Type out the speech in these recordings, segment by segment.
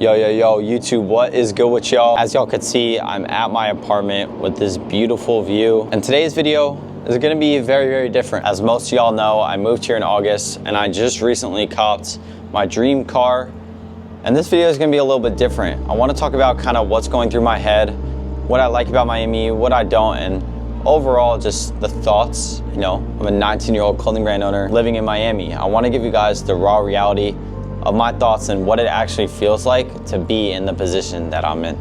Yo, YouTube, what is good with y'all? As y'all could see, I'm at my apartment with this beautiful view. And today's video is gonna be very different. As most of y'all know, I moved here in August and I just recently copped my dream car. And this video is gonna be a little bit different. I wanna talk about kind of what's going through my head, what I like about Miami, what I don't, and overall just the thoughts. You know, I'm a 19-year-old clothing brand owner living in Miami. I wanna give you guys the raw reality of my thoughts and what it actually feels like to be in the position that I'm in,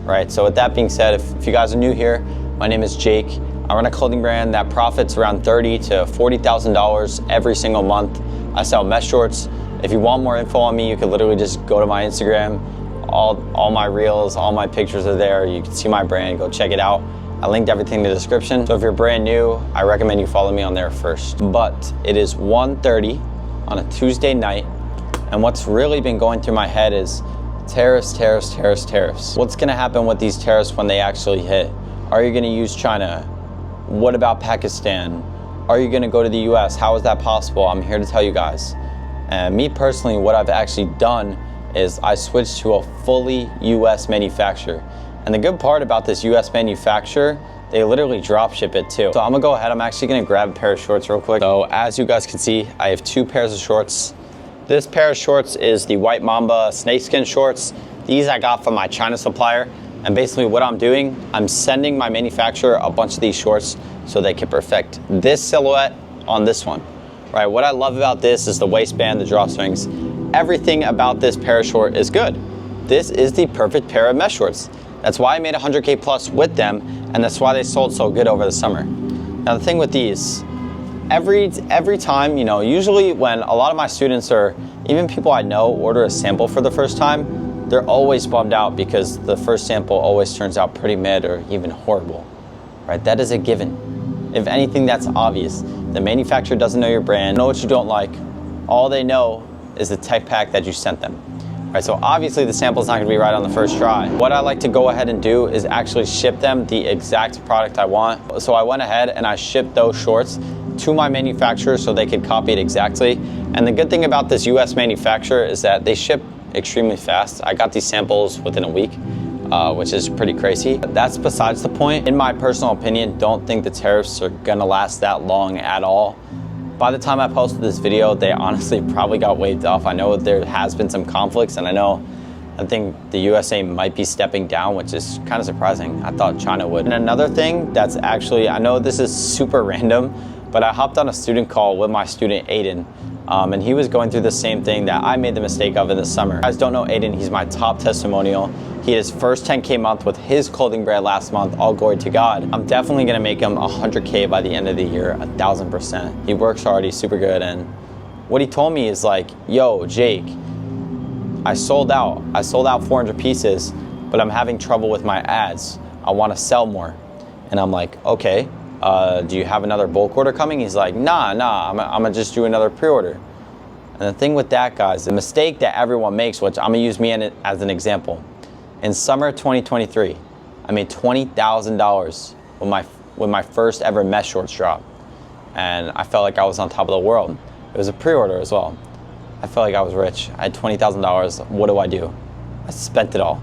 right? So with that being said, if you guys are new here, my name is Jake. I run a clothing brand that profits around $30,000 to $40,000 every single month. I sell mesh shorts. If you want more info on me, you can literally just go to my Instagram. All my reels, all my pictures are there. You can see my brand, go check it out. I linked everything in the description. So if you're brand new, I recommend you follow me on there first. But it is 1:30 on a Tuesday night. And what's really been going through my head is tariffs. What's gonna happen with these tariffs when they actually hit? Are you gonna use China? What about Pakistan? Are you gonna go to the US? How is that possible? I'm here to tell you guys. And me personally, what I've actually done is I switched to a fully US manufacturer. And the good part about this US manufacturer, they literally drop ship it too. So I'm gonna go ahead, I'm actually gonna grab a pair of shorts real quick. So as you guys can see, I have two pairs of shorts. This pair of shorts is the White Mamba snakeskin shorts. These I got from my China supplier. And basically what I'm doing, I'm sending my manufacturer a bunch of these shorts so they can perfect this silhouette on this one, right? What I love about this is the waistband, the drawstrings. Everything about this pair of shorts is good. This is the perfect pair of mesh shorts. That's why I made 100K plus with them, and that's why they sold so good over the summer. Now the thing with these, every time, you know, usually when a lot of my students or even people I know order a sample for the first time, they're always bummed out because the first sample always turns out pretty mid or even horrible, right? That is a given. If anything, that's obvious. The manufacturer doesn't know your brand, know what you don't like. All they know is the tech pack that you sent them. Right, so obviously the sample's not gonna be right on the first try. What I like to go ahead and do is actually ship them the exact product I want. So I went ahead and I shipped those shorts to my manufacturer so they could copy it exactly. And the good thing about this US manufacturer is that they ship extremely fast. I got these samples within a week, which is pretty crazy. But that's besides the point. In my personal opinion, don't think the tariffs are gonna last that long at all. By the time I posted this video, they honestly probably got waived off. I know there has been some conflicts, and I think the USA might be stepping down, which is kind of surprising. I thought China would. And another thing that's actually, I know this is super random, but I hopped on a student call with my student Aiden, and he was going through the same thing that I made the mistake of in the summer. You guys don't know Aiden, he's my top testimonial. He had his first 10K month with his clothing brand last month, all glory to God. I'm definitely gonna make him 100K by the end of the year, 1,000%. He works hard, he's super good, and what he told me is like, yo, Jake, I sold out 400 pieces, but I'm having trouble with my ads. I wanna sell more. And I'm like, okay, do you have another bulk order coming? He's like, nah, I'm gonna just do another pre-order. And the thing with that, guys, the mistake that everyone makes, which I'm gonna use me as an example. In summer 2023, I made $20,000 with my first ever mesh shorts drop. And I felt like I was on top of the world. It was a pre-order as well. I felt like I was rich. I had $20,000. What do? I spent it all.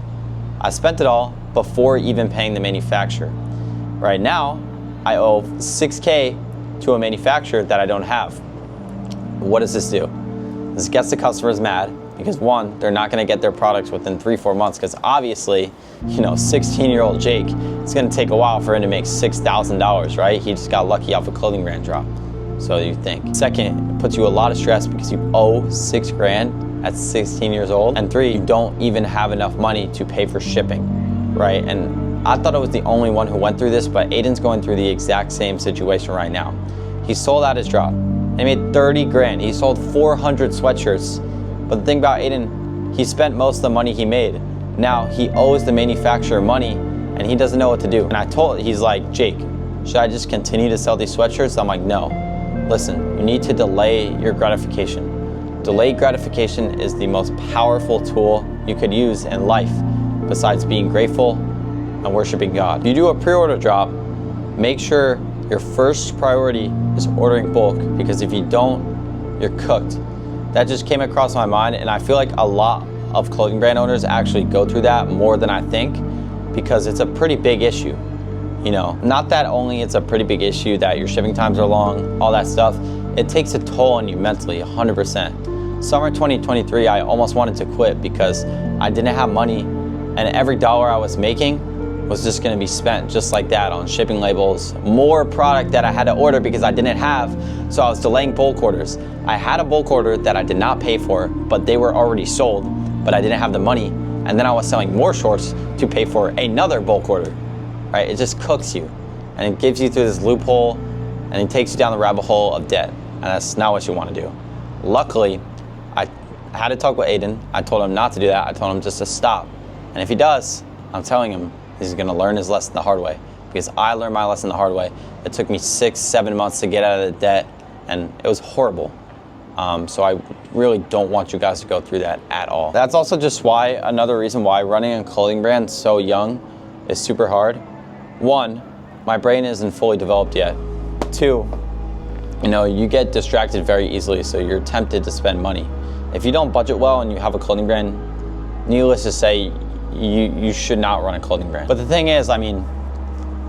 I spent it all before even paying the manufacturer. Right now, I owe $6K to a manufacturer that I don't have. What does this do? This gets the customers mad because one, they're not gonna get their products within 3-4 months because obviously, you know, 16-year-old Jake, it's gonna take a while for him to make $6,000, right? He just got lucky off a clothing brand drop, so you think. Second, it puts you a lot of stress because you owe $6 grand at 16 years old. And 3, you don't even have enough money to pay for shipping, right? And I thought I was the only one who went through this, but Aiden's going through the exact same situation right now. He sold out his drop. He made 30 grand. He sold 400 sweatshirts. But the thing about Aiden, he spent most of the money he made. Now he owes the manufacturer money and he doesn't know what to do. And he's like, Jake, should I just continue to sell these sweatshirts? I'm like, no. Listen, you need to delay your gratification. Delayed gratification is the most powerful tool you could use in life besides being grateful and worshiping God. If you do a pre-order drop, make sure your first priority is ordering bulk, because if you don't, you're cooked. That just came across my mind, and I feel like a lot of clothing brand owners actually go through that more than I think, because it's a pretty big issue. Not that only it's a pretty big issue that your shipping times are long, all that stuff, it takes a toll on you mentally, 100%. Summer 2023, I almost wanted to quit because I didn't have money, and every dollar I was making was just gonna be spent just like that on shipping labels, more product that I had to order because I didn't have, so I was delaying bulk orders. I had a bulk order that I did not pay for, but they were already sold, but I didn't have the money, and then I was selling more shorts to pay for another bulk order, right? It just cooks you, and it gives you through this loophole, and it takes you down the rabbit hole of debt, and that's not what you wanna do. Luckily, I had to talk with Aiden. I told him not to do that. I told him just to stop, and if he does, I'm telling him, he's gonna learn his lesson the hard way, because I learned my lesson the hard way. It took me 6-7 months to get out of the debt, and it was horrible. So I really don't want you guys to go through that at all. That's also just another reason why running a clothing brand so young is super hard. 1, my brain isn't fully developed yet. 2, you get distracted very easily, so you're tempted to spend money. If you don't budget well and you have a clothing brand, needless to say, you should not run a clothing brand. But the thing is,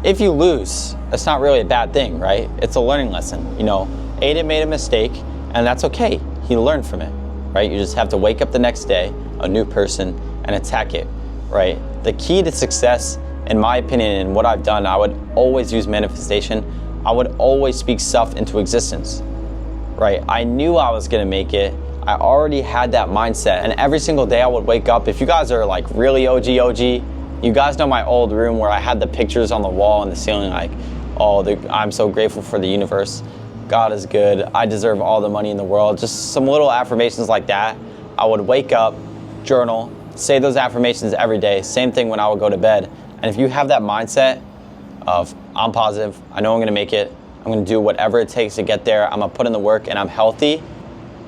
if you lose, that's not really a bad thing, right? It's a learning lesson. Aiden made a mistake, and that's okay. He learned from it, right? You just have to wake up the next day, a new person, and attack it, right? The key to success, in my opinion, and what I've done, I would always use manifestation. I would always speak stuff into existence, right? I knew I was gonna make it. I already had that mindset, and every single day I would wake up. If you guys are like really OG, you guys know my old room where I had the pictures on the wall and the ceiling, like, I'm so grateful for the universe. God is good. I deserve all the money in the world. Just some little affirmations like that. I would wake up, journal, say those affirmations every day. Same thing when I would go to bed. And if you have that mindset of, I'm positive, I know I'm gonna make it, I'm gonna do whatever it takes to get there, I'm gonna put in the work, and I'm healthy,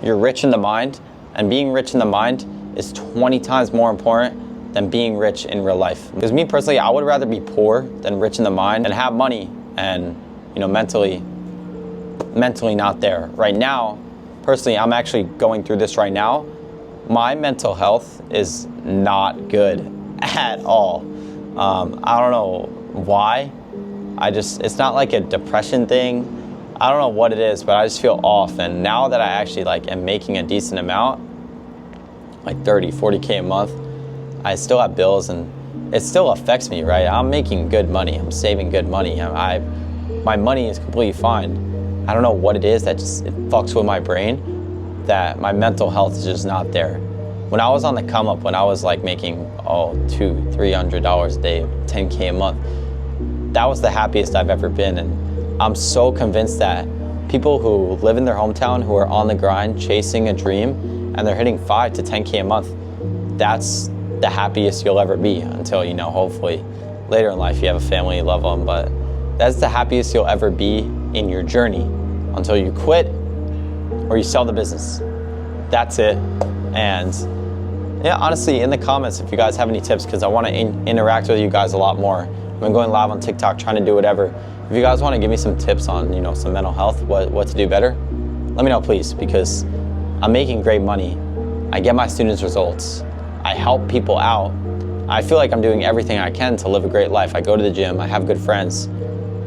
you're rich in the mind, and being rich in the mind is 20 times more important than being rich in real life. Because me personally, I would rather be poor than rich in the mind and have money and mentally not there. Right now, personally, I'm actually going through this right now. My mental health is not good at all. I don't know why. It's not like a depression thing. I don't know what it is, but I just feel off. And now that I actually am making a decent amount, like 30, 40K a month, I still have bills, and it still affects me, right? I'm making good money. I'm saving good money. My money is completely fine. I don't know what it is that it fucks with my brain, that my mental health is just not there. When I was on the come up, when I was making $200-$300 a day, 10K a month, that was the happiest I've ever been. And I'm so convinced that people who live in their hometown, who are on the grind, chasing a dream, and they're hitting 5 to 10K a month, that's the happiest you'll ever be until, hopefully later in life you have a family, you love them, but that's the happiest you'll ever be in your journey until you quit or you sell the business. That's it. And yeah, honestly, in the comments, if you guys have any tips, because I want to interact with you guys a lot more. I've been going live on TikTok, trying to do whatever. If you guys want to give me some tips on, some mental health, what to do better, let me know, please, because I'm making great money. I get my students results. I help people out. I feel like I'm doing everything I can to live a great life. I go to the gym, I have good friends,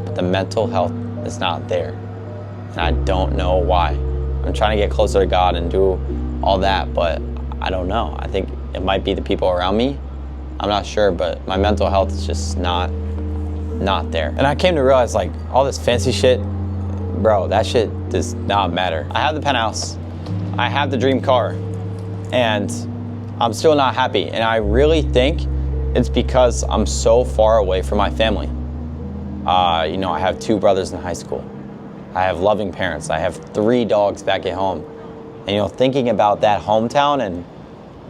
but the mental health is not there. And I don't know why. I'm trying to get closer to God and do all that, but I don't know. I think it might be the people around me. I'm not sure, but my mental health is just not there. And I came to realize all this fancy shit, bro, that shit does not matter. I have the penthouse, I have the dream car, and I'm still not happy. And I really think it's because I'm so far away from my family. I have 2 brothers in high school. I have loving parents. I have 3 dogs back at home. And thinking about that hometown and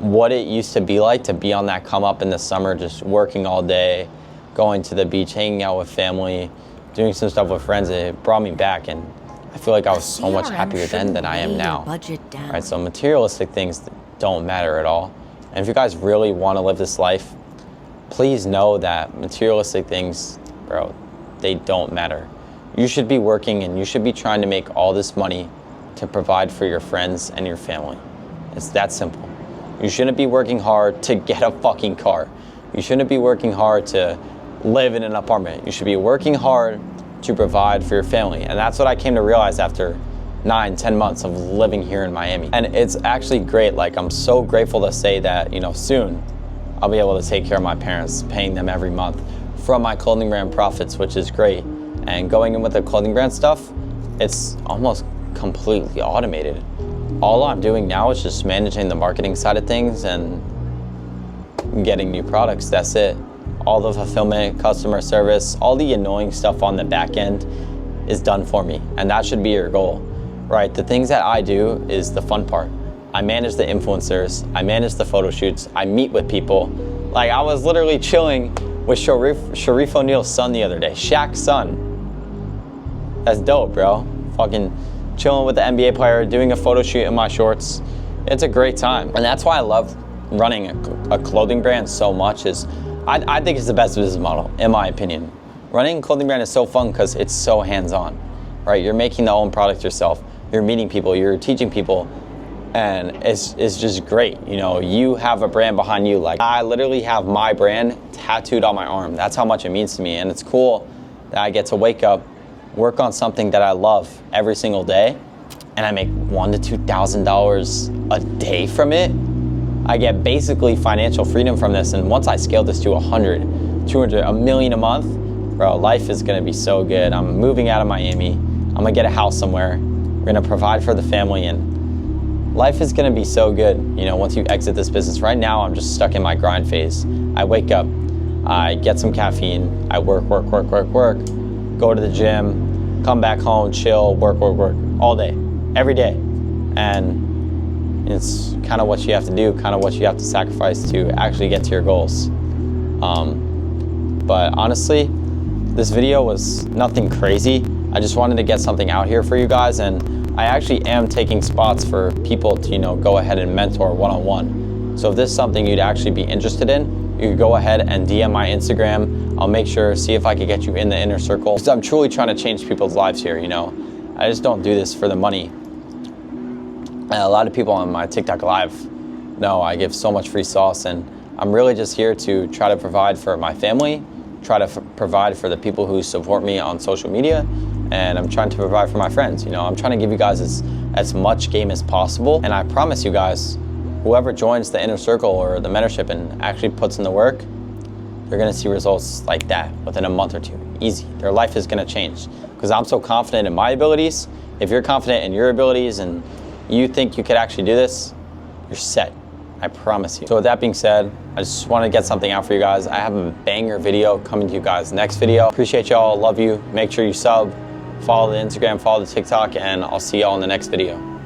what it used to be like to be on that come up in the summer, just working all day, going to the beach, hanging out with family, doing some stuff with friends, it brought me back. And I feel like I was so much happier then than I am now. Right, so materialistic things don't matter at all. And if you guys really want to live this life, please know that materialistic things, bro, they don't matter. You should be working and you should be trying to make all this money to provide for your friends and your family. It's that simple. You shouldn't be working hard to get a fucking car. You shouldn't be working hard to live in an apartment. You should be working hard to provide for your family. And that's what I came to realize after 9-10 months of living here in Miami. And it's actually great. Like, I'm so grateful to say that, you know, soon I'll be able to take care of my parents, paying them every month from my clothing brand profits, which is great. And going in with the clothing brand stuff, it's almost completely automated. All I'm doing now is just managing the marketing side of things and getting new products. That's it. All the fulfillment, customer service, all the annoying stuff on the back end is done for me. And that should be your goal, right? The things that I do is the fun part. I manage the influencers, I manage the photo shoots, I meet with people. Like, I was literally chilling with Sharif O'Neal's son the other day, Shaq's son. That's dope, bro. Fucking chilling with the NBA player, doing a photo shoot in my shorts. It's a great time. And that's why I love running a clothing brand so much. Is I think it's the best business model, in my opinion. Running a clothing brand is so fun because it's so hands-on, right? You're making the own product yourself. You're meeting people, you're teaching people, and it's just great. You know, you have a brand behind you. Like, I literally have my brand tattooed on my arm. That's how much it means to me. And it's cool that I get to wake up, work on something that I love every single day, and I make $1,000 to $2,000 a day from it. I get basically financial freedom from this. And once I scale this to 100, 200, a million a month, bro, life is gonna be so good. I'm moving out of Miami. I'm gonna get a house somewhere. We're gonna provide for the family, and life is gonna be so good, you know, once you exit this business. Right now, I'm just stuck in my grind phase. I wake up, I get some caffeine, I work, go to the gym, come back home, chill, work, all day, every day. And it's kind of what you have to do, kind of what you have to sacrifice to actually get to your goals. But honestly, this video was nothing crazy. I just wanted to get something out here for you guys, and I actually am taking spots for people to, you know, go ahead and mentor one-on-one. So if this is something you'd actually be interested in, you could go ahead and DM my Instagram. I'll make sure, see if I could get you in the inner circle, because I'm truly trying to change people's lives here, you know. I just don't do this for the money. And a lot of people on my TikTok live know I give so much free sauce, and I'm really just here to try to provide for my family, try to provide for the people who support me on social media, and I'm trying to provide for my friends. You know, I'm trying to give you guys as much game as possible. And I promise you guys, whoever joins the inner circle or the mentorship and actually puts in the work, they're gonna see results like that within a month or two, easy. Their life is gonna change, because I'm so confident in my abilities. If you're confident in your abilities and you think you could actually do this, you're set, I promise you. So with that being said, I just want to get something out for you guys. I have a banger video coming to you guys next video. Appreciate y'all, love you. Make sure you sub, follow the Instagram, follow the TikTok, and I'll see y'all in the next video.